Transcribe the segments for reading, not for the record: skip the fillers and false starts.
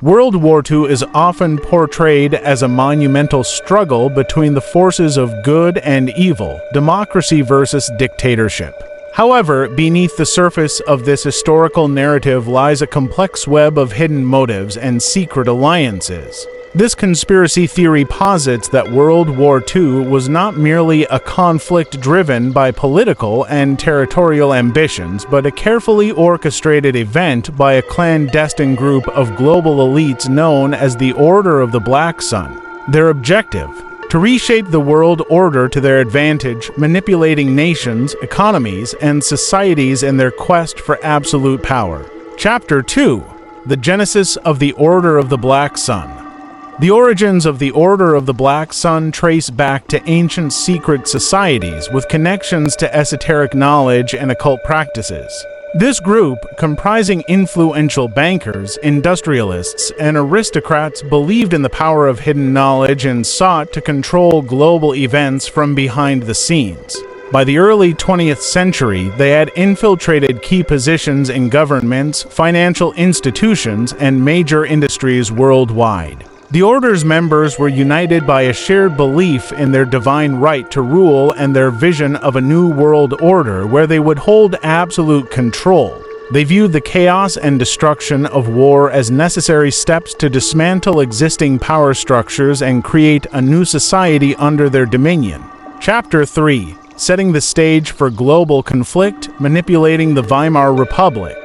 World War II is often portrayed as a monumental struggle between the forces of good and evil, democracy versus dictatorship. However, beneath the surface of this historical narrative lies a complex web of hidden motives and secret alliances. This conspiracy theory posits that World War II was not merely a conflict driven by political and territorial ambitions, but a carefully orchestrated event by a clandestine group of global elites known as the Order of the Black Sun. Their objective: to reshape the world order to their advantage, manipulating nations, economies, and societies in their quest for absolute power. Chapter 2: The Genesis of the Order of the Black Sun. The origins of the Order of the Black Sun trace back to ancient secret societies with connections to esoteric knowledge and occult practices. This group, comprising influential bankers, industrialists, and aristocrats, believed in the power of hidden knowledge and sought to control global events from behind the scenes. By the early 20th century, they had infiltrated key positions in governments, financial institutions, and major industries worldwide. The Order's members were united by a shared belief in their divine right to rule and their vision of a new world order where they would hold absolute control. They viewed the chaos and destruction of war as necessary steps to dismantle existing power structures and create a new society under their dominion. Chapter 3: Setting the stage for global conflict, manipulating the Weimar Republic.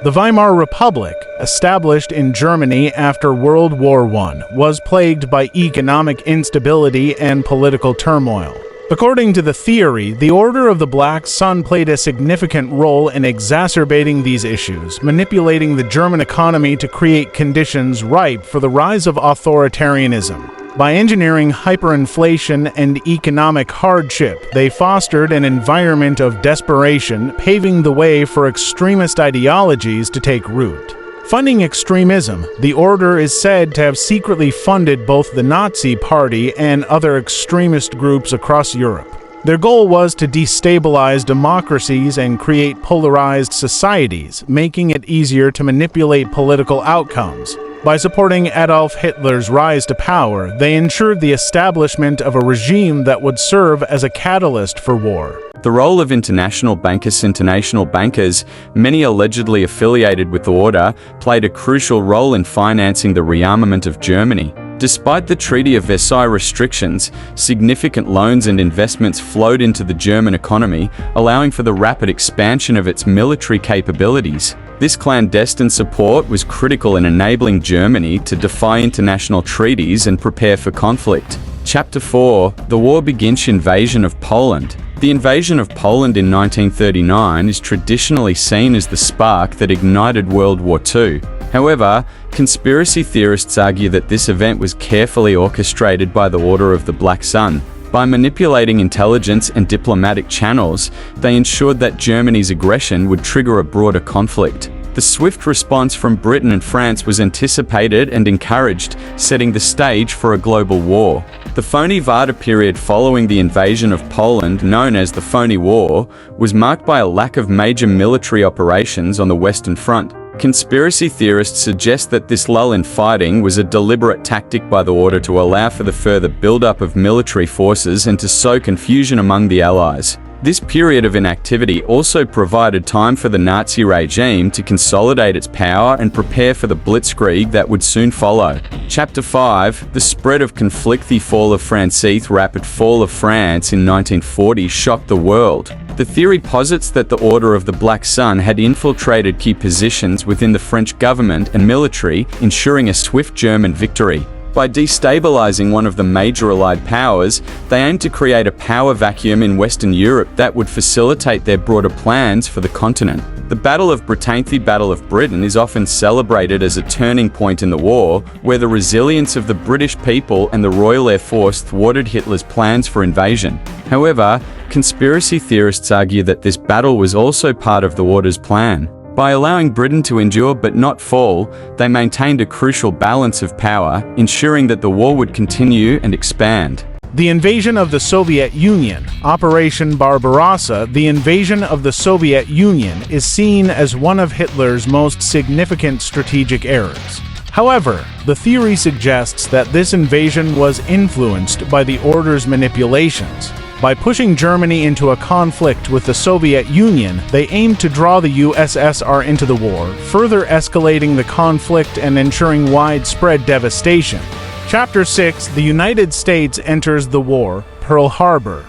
The Weimar Republic, established in Germany after World War I, was plagued by economic instability and political turmoil. According to the theory, the Order of the Black Sun played a significant role in exacerbating these issues, manipulating the German economy to create conditions ripe for the rise of authoritarianism. By engineering hyperinflation and economic hardship, they fostered an environment of desperation, paving the way for extremist ideologies to take root. Funding extremism, the Order is said to have secretly funded both the Nazi Party and other extremist groups across Europe. Their goal was to destabilize democracies and create polarized societies, making it easier to manipulate political outcomes. By supporting Adolf Hitler's rise to power, they ensured the establishment of a regime that would serve as a catalyst for war. The role of international bankers, many allegedly affiliated with the Order, played a crucial role in financing the rearmament of Germany. Despite the Treaty of Versailles restrictions, significant loans and investments flowed into the German economy, allowing for the rapid expansion of its military capabilities. This clandestine support was critical in enabling Germany to defy international treaties and prepare for conflict. Chapter 4: The War Begins. Invasion of Poland. The invasion of Poland in 1939 is traditionally seen as the spark that ignited World War II. However, conspiracy theorists argue that this event was carefully orchestrated by the Order of the Black Sun. By manipulating intelligence and diplomatic channels, they ensured that Germany's aggression would trigger a broader conflict. The swift response from Britain and France was anticipated and encouraged, setting the stage for a global war. The phony Vada period following the invasion of Poland, known as the Phony War, was marked by a lack of major military operations on the Western Front. Conspiracy theorists suggest that this lull in fighting was a deliberate tactic by the Order to allow for the further buildup of military forces and to sow confusion among the Allies. This period of inactivity also provided time for the Nazi regime to consolidate its power and prepare for the blitzkrieg that would soon follow. Chapter 5: The Spread of Conflict. The fall of France. The rapid fall of France in 1940 shocked the world. The theory posits that the Order of the Black Sun had infiltrated key positions within the French government and military, ensuring a swift German victory. By destabilizing one of the major Allied powers, they aimed to create a power vacuum in Western Europe that would facilitate their broader plans for the continent. The Battle of Britain. The Battle of Britain is often celebrated as a turning point in the war, where the resilience of the British people and the Royal Air Force thwarted Hitler's plans for invasion. However, conspiracy theorists argue that this battle was also part of the Order's plan. By allowing Britain to endure but not fall, they maintained a crucial balance of power, ensuring that the war would continue and expand. The invasion of the Soviet Union, Operation Barbarossa. The invasion of the Soviet Union is seen as one of Hitler's most significant strategic errors. However, the theory suggests that this invasion was influenced by the order's manipulations. By pushing Germany into a conflict with the Soviet Union, they aimed to draw the USSR into the war, further escalating the conflict and ensuring widespread devastation. Chapter 6: The United States enters the war, Pearl Harbor.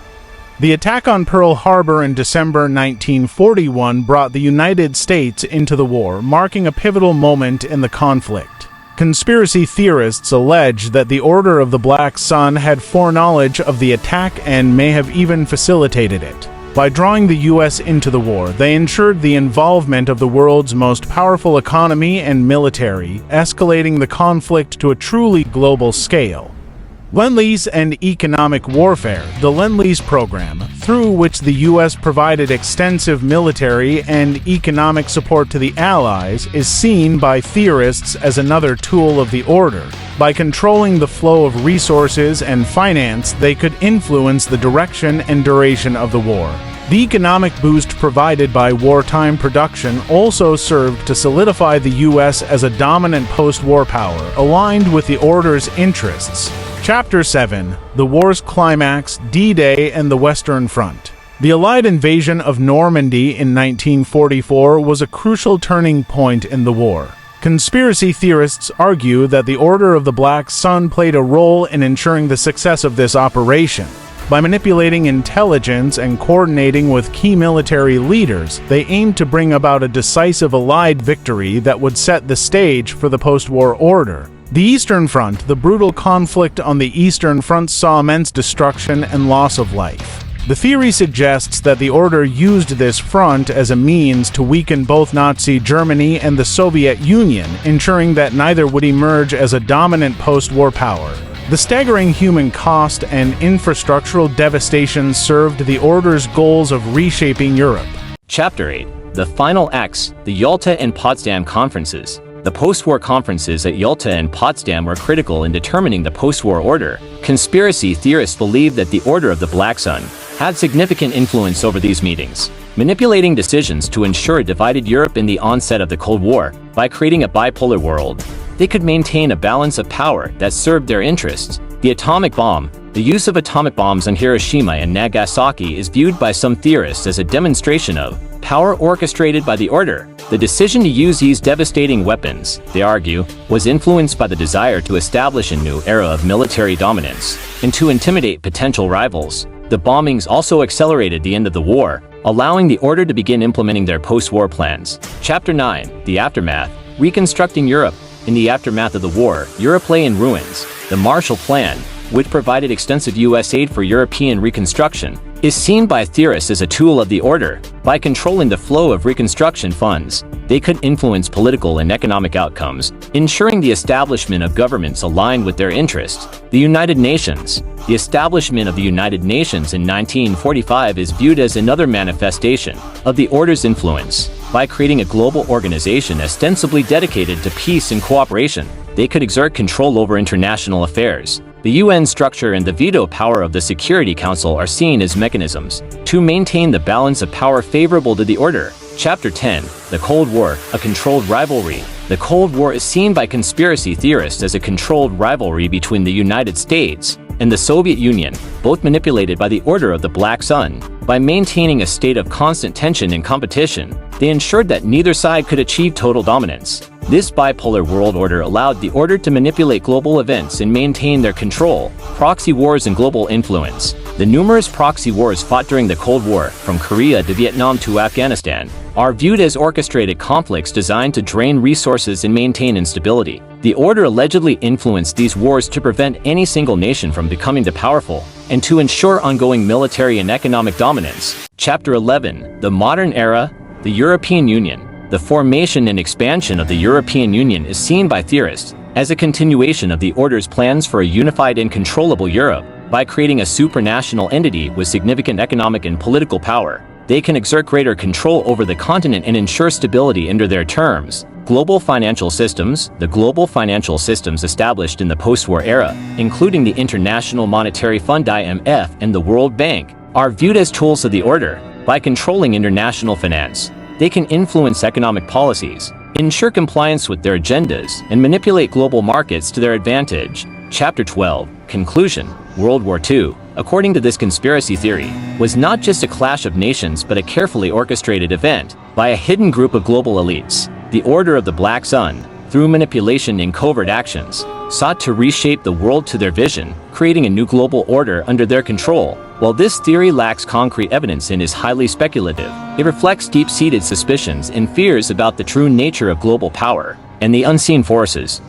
The attack on Pearl Harbor in December 1941 brought the United States into the war, marking a pivotal moment in the conflict. Conspiracy theorists allege that the Order of the Black Sun had foreknowledge of the attack and may have even facilitated it. By drawing the U.S. into the war, they ensured the involvement of the world's most powerful economy and military, escalating the conflict to a truly global scale. Lend-Lease and economic warfare. The Lend-Lease program, through which the U.S. provided extensive military and economic support to the Allies, is seen by theorists as another tool of the order. By controlling the flow of resources and finance, they could influence the direction and duration of the war. The economic boost provided by wartime production also served to solidify the U.S. as a dominant post-war power, aligned with the order's interests. Chapter 7: The war's climax, D-Day and the Western Front. The Allied invasion of Normandy in 1944 was a crucial turning point in the war. Conspiracy theorists argue that the Order of the Black Sun played a role in ensuring the success of this operation. By manipulating intelligence and coordinating with key military leaders, they aimed to bring about a decisive Allied victory that would set the stage for the post-war order. The Eastern Front. The brutal conflict on the Eastern Front saw immense destruction and loss of life. The theory suggests that the order used this front as a means to weaken both Nazi Germany and the Soviet Union, ensuring that neither would emerge as a dominant post-war power. The staggering human cost and infrastructural devastation served the order's goals of reshaping Europe. Chapter 8: The Final Acts, the Yalta and Potsdam Conferences. The post-war conferences at Yalta and Potsdam were critical in determining the post-war order. Conspiracy theorists believe that the Order of the Black Sun had significant influence over these meetings, manipulating decisions to ensure a divided Europe in the onset of the Cold War. By creating a bipolar world, they could maintain a balance of power that served their interests. The atomic bomb. The use of atomic bombs on Hiroshima and Nagasaki is viewed by some theorists as a demonstration of power orchestrated by the order. The decision to use these devastating weapons, they argue, was influenced by the desire to establish a new era of military dominance and to intimidate potential rivals. The bombings also accelerated the end of the war, allowing the order to begin implementing their post-war plans. Chapter 9: The Aftermath. Reconstructing Europe. In the aftermath of the war, Europe lay in ruins. The Marshall Plan, which provided extensive U.S. aid for European reconstruction, is seen by theorists as a tool of the order. By controlling the flow of reconstruction funds, they could influence political and economic outcomes, ensuring the establishment of governments aligned with their interests. The United Nations. The establishment of the United Nations in 1945 is viewed as another manifestation of the order's influence. By creating a global organization ostensibly dedicated to peace and cooperation, they could exert control over international affairs. The UN structure and the veto power of the Security Council are seen as mechanisms to maintain the balance of power favorable to the order. Chapter 10: The Cold War, a controlled rivalry. The Cold War is seen by conspiracy theorists as a controlled rivalry between the United States and the Soviet Union, both manipulated by the Order of the Black Sun. By maintaining a state of constant tension and competition, they ensured that neither side could achieve total dominance. This bipolar world order allowed the order to manipulate global events and maintain their control. Proxy wars and global influence. The numerous proxy wars fought during the Cold War, from Korea to Vietnam to Afghanistan, are viewed as orchestrated conflicts designed to drain resources and maintain instability. The order allegedly influenced these wars to prevent any single nation from becoming the powerful, and to ensure ongoing military and economic dominance. Chapter 11: The Modern Era, the European Union. The formation and expansion of the European Union is seen by theorists as a continuation of the order's plans for a unified and controllable Europe. By creating a supranational entity with significant economic and political power, they can exert greater control over the continent and ensure stability under their terms. Global financial systems. The global financial systems established in the post-war era, including the International Monetary Fund (IMF) and the World Bank, are viewed as tools of the order. By controlling international finance, they can influence economic policies, ensure compliance with their agendas, and manipulate global markets to their advantage. Chapter 12. Conclusion. World War II, according to this conspiracy theory, was not just a clash of nations but a carefully orchestrated event by a hidden group of global elites. The Order of the Black Sun, through manipulation and covert actions, sought to reshape the world to their vision, creating a new global order under their control. While this theory lacks concrete evidence and is highly speculative, it reflects deep-seated suspicions and fears about the true nature of global power and the unseen forces